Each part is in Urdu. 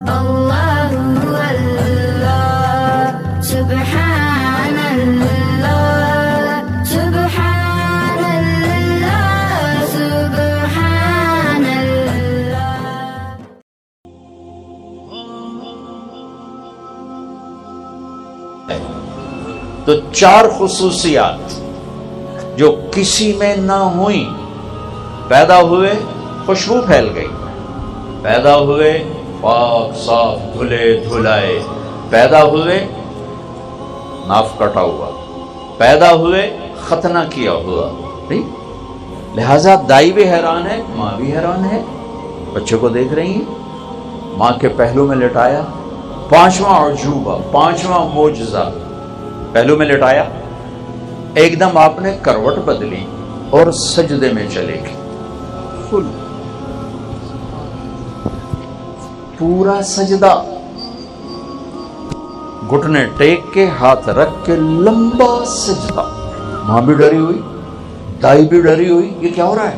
اللہ اللہ سبحان اللہ سبحان اللہ سبحان اللہ۔ تو چار خصوصیات جو کسی میں نہ ہوئیں، پیدا ہوئے خوشبو پھیل گئی، پیدا ہوئے پاک صاف دھلے دھلائے، پیدا ہوئے ناف کٹا ہوا، پیدا ہوئے ختنہ کیا ہوا، لہذا دائی بھی حیران ہے، ماں بھی حیران ہے، بچے کو دیکھ رہی ہیں، ماں کے پہلو میں لٹایا، پانچواں عجوبہ، پانچواں معجزہ پہلو میں لٹایا، ایک دم آپ نے کروٹ بدلی اور سجدے میں چلے گئے، فل پورا سجدہ، گھٹنے ٹیک کے ہاتھ رکھ کے لمبا سجدہ۔ ماں بھی ڈری ہوئی، دائی بھی ڈری ہوئی، یہ کیا ہو رہا ہے؟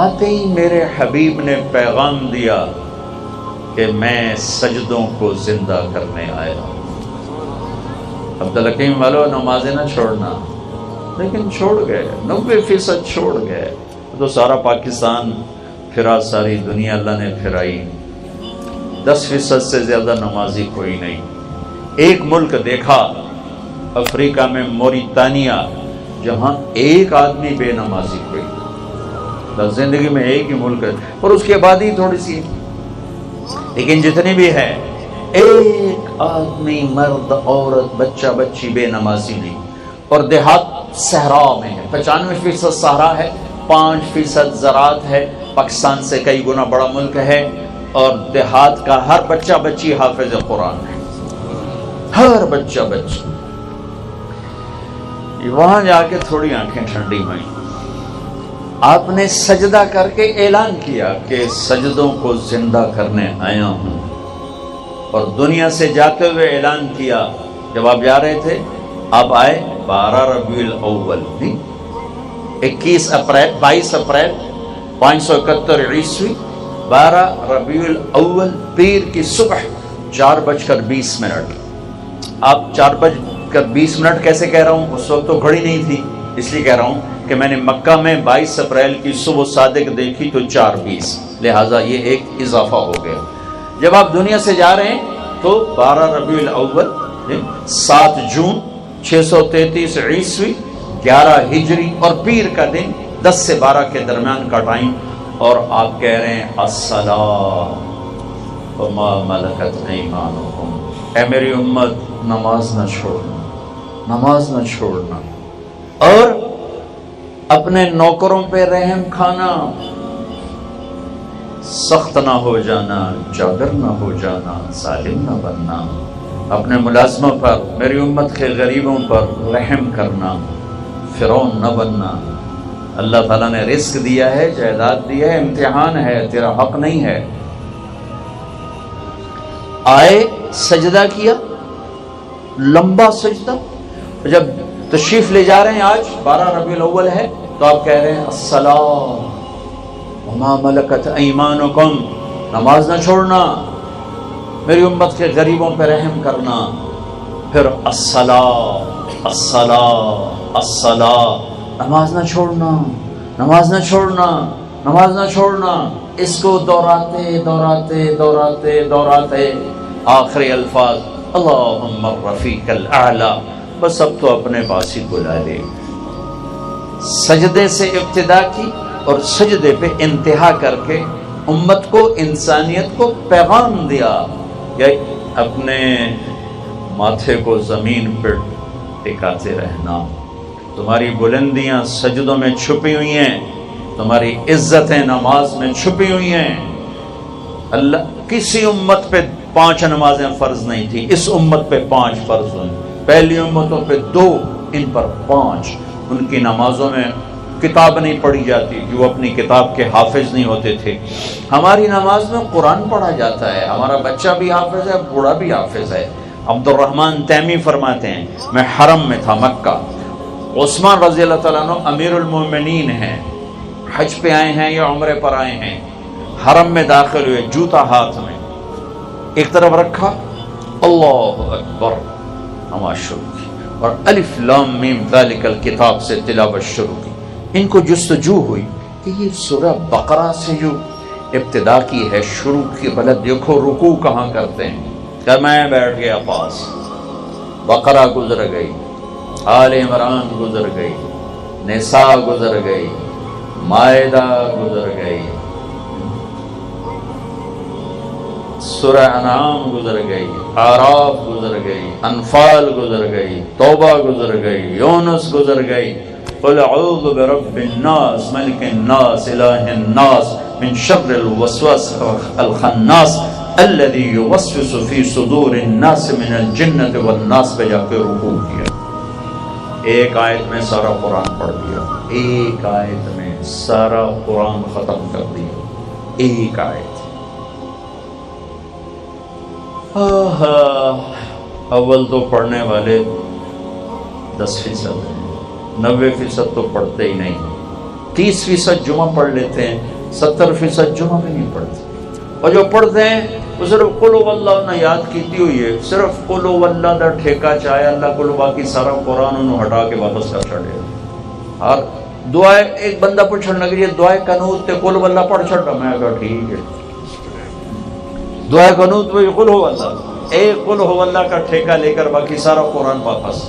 آتے ہی میرے حبیب نے پیغام دیا کہ میں سجدوں کو زندہ کرنے آیا ہوں۔ عبدالحکیم والو نمازیں نہ چھوڑنا، لیکن چھوڑ گئے، 90% چھوڑ گئے، تو سارا پاکستان پھرا، ساری دنیا اللہ نے پھرائی، 10% سے زیادہ نمازی کوئی نہیں۔ ایک ملک دیکھا افریقہ میں، موریتانیہ، جہاں ایک آدمی بے نمازی کوئی نہیں، بس زندگی میں ایک ہی ملک ہے، اور اس کی آبادی تھوڑی سی، لیکن جتنی بھی ہے ایک آدمی، مرد عورت بچہ بچی بے نمازی نہیں۔ اور دیہات صحرا میں ہے، 95% صحرا ہے، 5% زراعت ہے، پاکستان سے کئی گنا بڑا ملک ہے، اور دیہات کا ہر بچہ بچی حافظ قرآن ہے، ہر بچہ بچی۔ وہاں جا کے تھوڑی آنکھیں ٹھنڈی ہوئیں، آپ نے سجدہ کر کے اعلان کیا کہ سجدوں کو زندہ کرنے آیا ہوں، اور دنیا سے جاتے ہوئے اعلان کیا، جب آپ جا رہے تھے آپ آئے 12 ربیع الاول، 22 اپریل 571 عیسوی، 12 ربیع الاول پیر کی صبح 4:20۔ آپ 4:20 کیسے کہہ رہا ہوں؟ اس وقت تو گھڑی نہیں تھی، اس لیے کہہ رہا ہوں کہ میں نے مکہ میں 22 اپریل کی صبح صادق دیکھی تو 4:20، لہٰذا یہ ایک اضافہ ہو گیا۔ جب آپ دنیا سے جا رہے ہیں تو 12 ربیع الاول 7 جون 633 عیسوی 11 ہجری، اور پیر کا دن 10 سے 12 کے درمیان کا ٹائم، اور آپ کہہ رہے ہیں الصلاۃ وما ملکت ایمانکم، اے میری امت نماز نہ چھوڑنا، نماز نہ چھوڑنا، اور اپنے نوکروں پہ رحم کھانا، سخت نہ ہو جانا، جابر نہ ہو جانا، ظالم نہ بننا، اپنے ملازموں پر، میری امت کے غریبوں پر رحم کرنا، فرعون نہ بننا۔ اللہ تعالیٰ نے رزق دیا ہے، جائیداد دیا ہے، امتحان ہے، تیرا حق نہیں ہے۔ آئے سجدہ کیا، لمبا سجدہ، جب تشریف لے جا رہے ہیں، آج 12 ربیع الاول ہے، تو آپ کہہ رہے ہیں الصلاۃ وما ملکت ایمانکم، نماز نہ چھوڑنا، میری امت کے غریبوں پہ رحم کرنا، پھر الصلاۃ الصلاۃ الصلاۃ، نماز نہ چھوڑنا، نماز نہ چھوڑنا، نماز نہ چھوڑنا، اس کو دہراتے دہراتے دہراتے دہراتے آخری الفاظ اللہم الرفیق الاعلی، بس اب تو اپنے پاس ہی بلا لے۔ سجدے سے ابتدا کی اور سجدے پہ انتہا کر کے امت کو، انسانیت کو پیغام دیا کہ اپنے ماتھے کو زمین پر ٹکاتے رہنا، تمہاری بلندیاں سجدوں میں چھپی ہوئی ہیں، تمہاری عزتیں نماز میں چھپی ہوئی ہیں۔ اللہ کسی امت پہ 5 نمازیں فرض نہیں تھی، اس امت پہ 5 فرض ہوئی، پہلی امتوں پہ 2، ان پر 5۔ ان کی نمازوں میں کتاب نہیں پڑھی جاتی کہ وہ اپنی کتاب کے حافظ نہیں ہوتے تھے، ہماری نماز میں قرآن پڑھا جاتا ہے، ہمارا بچہ بھی حافظ ہے، بوڑھا بھی حافظ ہے۔ عبد الرحمن تیمی فرماتے ہیں میں حرم میں تھا مکہ، عثمان رضی اللہ تعالیٰ عنہ امیر المومنین ہیں، حج پہ آئے ہیں یا عمرے پر آئے ہیں، حرم میں داخل ہوئے، جوتا ہاتھ میں، ایک طرف رکھا، اللہ اکبر نماز شروع کی، اور الف لام میم ذالک الکتاب سے تلاوت شروع کی۔ ان کو جستجو ہوئی کہ یہ سورہ بقرہ سے جو ابتدا کی ہے، شروع کی غلط، دیکھو رکوع کہاں کرتے ہیں، کہ میں بیٹھ گیا پاس، بقرہ گزر گئی، آل عمران گزر گئی، نساء گزر گئی، مائدہ گزر گئی، سورہ انعام گزر گئی، اعراف گزر گئی، انفال گزر گئی، توبہ گزر گئی، یونس گزر گئی، قل اعوذ برب الناس ملک الناس الہ الناس من شر الوسواس الخناس الذي يوسوس في صدور الناس من الجنۃ والناس پہ جا کے رکوع کیا۔ ایک آیت میں سارا قرآن پڑھ دیا، ایک آیت میں سارا قرآن ختم کر دیا، ایک آیت۔ اول تو پڑھنے والے 10% ہیں، 90% تو پڑھتے ہی نہیں، 30% جمعہ پڑھ لیتے ہیں، 70% جمعہ بھی نہیں پڑھتے، اور جو پڑھتے ہیں وہ صرف قل هو اللہ نے یاد کیتی ہوئی ہے، صرف قل هو اللہ دا ٹھیکہ چاہے اللہ کو، باقی سارا قرآن انہوں ہٹا کے واپس کر چھڑے۔ اور دعائے، ایک بندہ پوچھنے لگی دعائے قنوت تے قل هو اللہ پڑھ چھڑا، میں کہا ٹھیک ہے، دعائے قنوت میں قل هو اللہ، ایک قل هو اللہ کا ٹھیکہ لے کر باقی سارا قرآن واپس۔